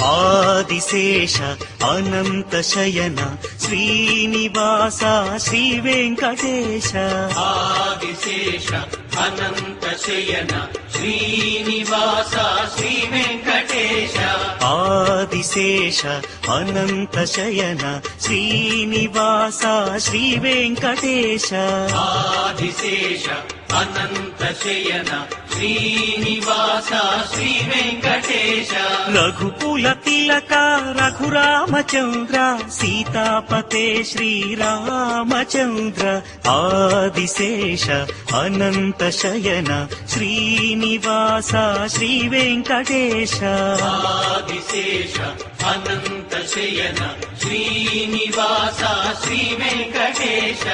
ఆదిశేష అనంత శయన శ్రీనివాస శ్రీ వెంకటేశ. ఆదిశేష అనంత శయన శ్రీనివాస శ్రీ వెంకటేశ. ఆదిశేష అనంత శయన శ్రీనివాస శ్రీ వెంకటేశ. ఆదిశేష అనంత శయన శ్రీనివాస శ్రీ వెంకటేశ. రఘుకుల తిలక రఘురామచంద్ర సీతాపతే శ్రీరామచంద్ర. ఆదిశేష అనంత శయన శ్రీనివాస శ్రీ వెంకటేశ. ఆదిశేష అనంత శయన శ్రీనివాస శ్రీ వెంకటేశ.